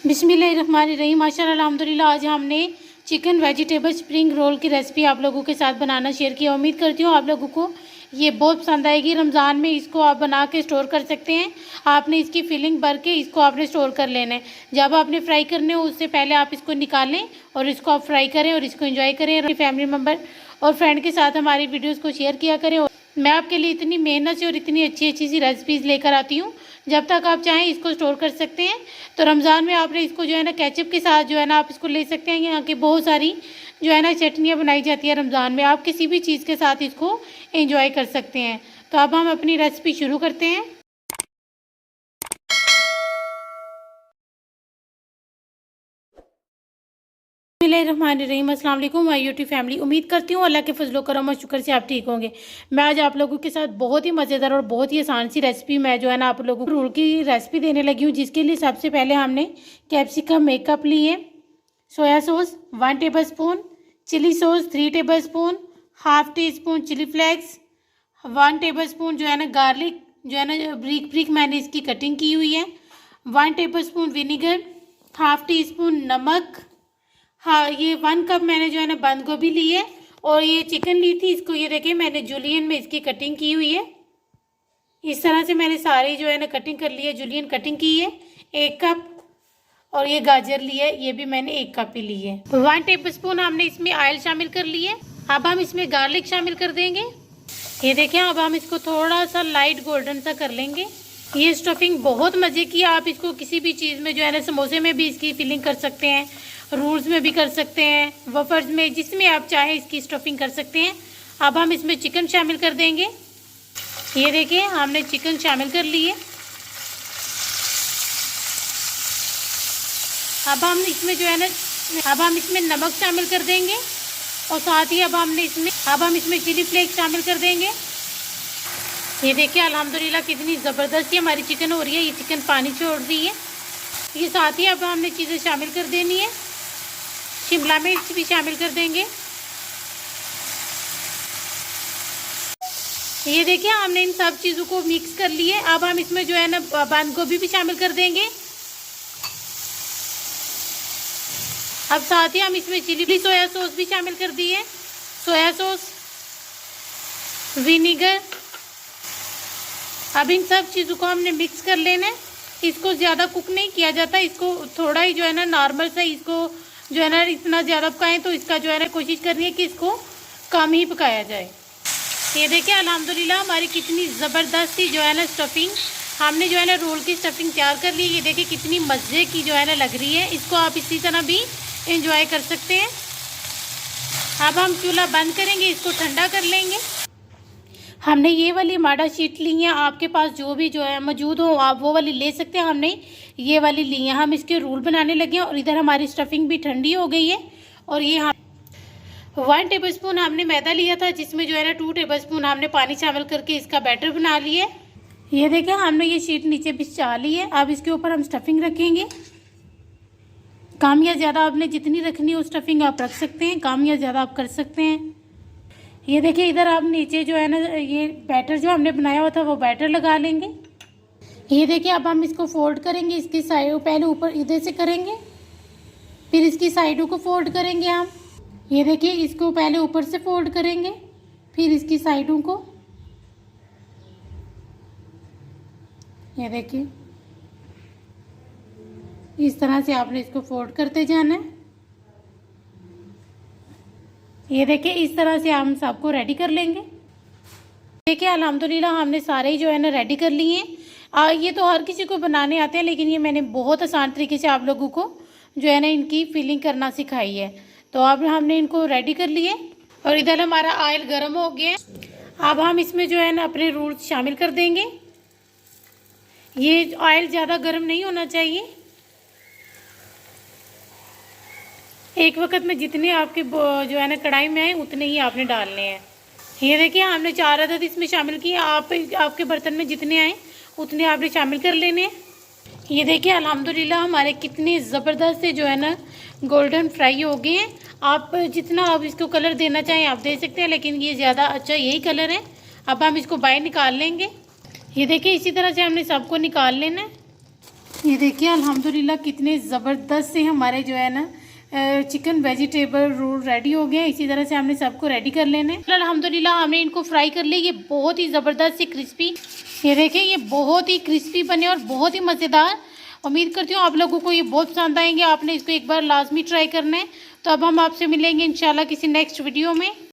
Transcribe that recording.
बिस्मिल्लाहिर्रहमानिर्रहीम। माशाअल्लाह अल्हम्दुलिल्लाह। आज हमने चिकन वेजिटेबल स्प्रिंग रोल की रेसिपी आप लोगों के साथ बनाना शेयर किया। उम्मीद करती हूँ आप लोगों को ये बहुत पसंद आएगी। रमज़ान में इसको आप बना के स्टोर कर सकते हैं। आपने इसकी फिलिंग भर के इसको आपने स्टोर कर लेना है। जब आपने फ्राई करने हो उससे पहले आप इसको निकालें और इसको आप फ्राई करें और इसको एंजॉय करें। अपनी फैमिली मेम्बर और फ्रेंड के साथ हमारी वीडियोज़ को शेयर किया करें। मैं आपके लिए इतनी मेहनत से और इतनी अच्छी अच्छी सी रेसिपीज़ लेकर आती हूँ। जब तक आप चाहें इसको स्टोर कर सकते हैं। तो रमज़ान में आपने इसको जो है ना केचप के साथ जो है ना आप इसको ले सकते हैं। यहाँ की बहुत सारी जो है ना चटनियाँ बनाई जाती है रमज़ान में। आप किसी भी चीज़ के साथ इसको एंजॉय कर सकते हैं। तो अब हम अपनी रेसिपी शुरू करते हैं। बिस्मिल्लाहिर्रहमानिर्रहीम। अस्सलाम वालेकुम माय यूट्यूब फैमिली। उम्मीद करती हूँ अल्लाह के फजलो करम और शुक्र से आप ठीक होंगे। मैं आज आप लोगों के साथ बहुत ही मज़ेदार और बहुत ही आसान सी रेसिपी मैं जो है ना आप लोगों को रोल की रेसिपी देने लगी हूँ। जिसके लिए सबसे पहले हमने कैप्सिकम एक कप लिए, soya sauce 1 tablespoon, chilli sauce 3 tablespoon, half teaspoon chilli flakes, 1 tablespoon जो है ना गार्लिक जो है ना ब्रीक ब्रीक मैंने इसकी कटिंग की हुई है, 1 table spoon vinegar, half tea spoon नमक। हाँ, ये 1 कप मैंने जो है ना बंद गोभी ली है और ये चिकन ली थी। इसको ये देखिए मैंने जूलियन में इसकी कटिंग की हुई है। इस तरह से मैंने सारी जो है ना कटिंग कर ली है, जूलियन कटिंग की है 1 कप। और ये गाजर ली है, ये भी मैंने 1 कप ही ली है। 1 टेबल स्पून हमने इसमें ऑयल शामिल कर ली है। अब हम इसमें गार्लिक शामिल कर देंगे। ये देखें, अब हम इसको थोड़ा सा लाइट गोल्डन सा कर लेंगे। ये स्टफिंग बहुत मज़े की है। आप इसको किसी भी चीज़ में जो है ना समोसे में भी इसकी फिलिंग कर सकते हैं, रोल्स में भी कर सकते हैं, वफर्स में, जिसमें आप चाहें इसकी स्टफिंग कर सकते हैं। अब हम इसमें चिकन शामिल कर देंगे। ये देखिए हमने चिकन शामिल कर ली है। अब हम इसमें जो है ना अब हम इसमें नमक शामिल कर देंगे और साथ ही अब हम इसमें चिली फ्लेक्स शामिल कर देंगे। ये देखिए अल्हम्दुलिल्लाह कितनी ज़बरदस्त ही हमारी चिकन हो रही है। ये चिकन पानी छोड़ रही है। ये साथ ही अब हमने चीज़ें शामिल कर देनी है। शिमला मिर्च भी शामिल कर देंगे। ये देखिए हमने इन सब चीज़ों को मिक्स कर लिए। अब हम इसमें जो है ना बंद गोभी भी शामिल कर देंगे। अब साथ ही हम इसमें चिली सोया सॉस भी शामिल कर दी है। Soya sauce, vinegar. अब इन सब चीज़ों को हमने मिक्स कर लेना है। इसको ज़्यादा कुक नहीं किया जाता, इसको थोड़ा ही जो है ना नॉर्मल सा, इसको जो है ना इतना ज़्यादा पकाएं तो इसका जो है ना कोशिश करनी है कि इसको कम ही पकाया जाए। ये देखिए अल्हम्दुलिल्लाह हमारी कितनी ज़बरदस्त ही जो है ना स्टफिंग हमने जो है ना रोल की स्टफिंग तैयार कर ली। ये देखिए कितनी मज़े की जो है ना लग रही है। इसको आप इसी तरह भी एंजॉय कर सकते हैं। अब हम चूल्हा बंद करेंगे, इसको ठंडा कर लेंगे। हमने ये वाली माडा शीट ली है। आपके पास जो भी जो है मौजूद हो आप वो वाली ले सकते हैं। हमने ये वाली ली है। हम इसके रोल बनाने लगे हैं और इधर हमारी स्टफिंग भी ठंडी हो गई है। और ये 1 टेबल स्पून हमने मैदा लिया था, जिसमें जो है ना 2 टेबल स्पून हमने पानी शामिल करके इसका बैटर बना लिया। ये देखिए हमने ये शीट नीचे बिछा ली है। अब इसके ऊपर हम स्टफिंग रखेंगे। कम या ज़्यादा आपने जितनी रखनी हो स्टफिंग आप रख सकते हैं, कम या ज़्यादा आप कर सकते हैं। ये देखिए इधर आप नीचे जो है ना ये बैटर जो हमने बनाया हुआ था वो बैटर लगा लेंगे। ये देखिए अब हम इसको फोल्ड करेंगे। इसकी साइड पहले ऊपर इधर से करेंगे, फिर इसकी साइडों को फोल्ड करेंगे हम। ये देखिए इसको पहले ऊपर से फोल्ड करेंगे, फिर इसकी साइडों को। ये देखिए इस तरह से आपने इसको फोल्ड करते जाना है। ये देखिए इस तरह से हम सबको रेडी कर लेंगे। देखिए अल्हम्दुलिल्लाह हमने सारे ही जो है ना रेडी कर लिए हैं। ये तो हर किसी को बनाने आते हैं, लेकिन ये मैंने बहुत आसान तरीके से आप लोगों को जो है ना इनकी फिलिंग करना सिखाई है। तो अब हमने इनको रेडी कर लिए और इधर हमारा ऑयल गर्म हो गया। अब हम इसमें जो है ना अपने रोल्स शामिल कर देंगे। ये ऑयल ज़्यादा गर्म नहीं होना चाहिए। एक वक्त में जितने आपके जो है ना कढ़ाई में आए उतने ही आपने डालने हैं। ये देखिए हमने 4 अदद इसमें शामिल किए। आपके बर्तन में जितने आए उतने आपने शामिल कर लेने हैं। ये देखिए अल्हम्दुलिल्लाह हमारे कितने ज़बरदस्त से जो है ना गोल्डन फ्राई हो गए हैं। आप जितना आप इसको कलर देना चाहें आप दे सकते हैं, लेकिन ये ज़्यादा अच्छा यही कलर है। अब हम इसको बाहर निकाल लेंगे। ये देखिए इसी तरह से हमने सबको निकाल लेना है। ये देखिए अल्हम्दुलिल्लाह कितने ज़बरदस्त से हमारे जो है ना चिकन वेजिटेबल रोल रेडी हो गए। इसी तरह से हमने सबको रेडी कर लेना है। अल्हम्दुलिल्लाह हमने इनको फ्राई कर लिया। ये बहुत ही ज़बरदस्त से क्रिस्पी, ये देखिए ये बहुत ही क्रिस्पी बने और बहुत ही मज़ेदार। उम्मीद करती हूँ आप लोगों को ये बहुत पसंद आएंगे। आपने इसको एक बार लाजमी ट्राई करना है। तो अब हम आपसे मिलेंगे इंशाल्लाह किसी नेक्स्ट वीडियो में।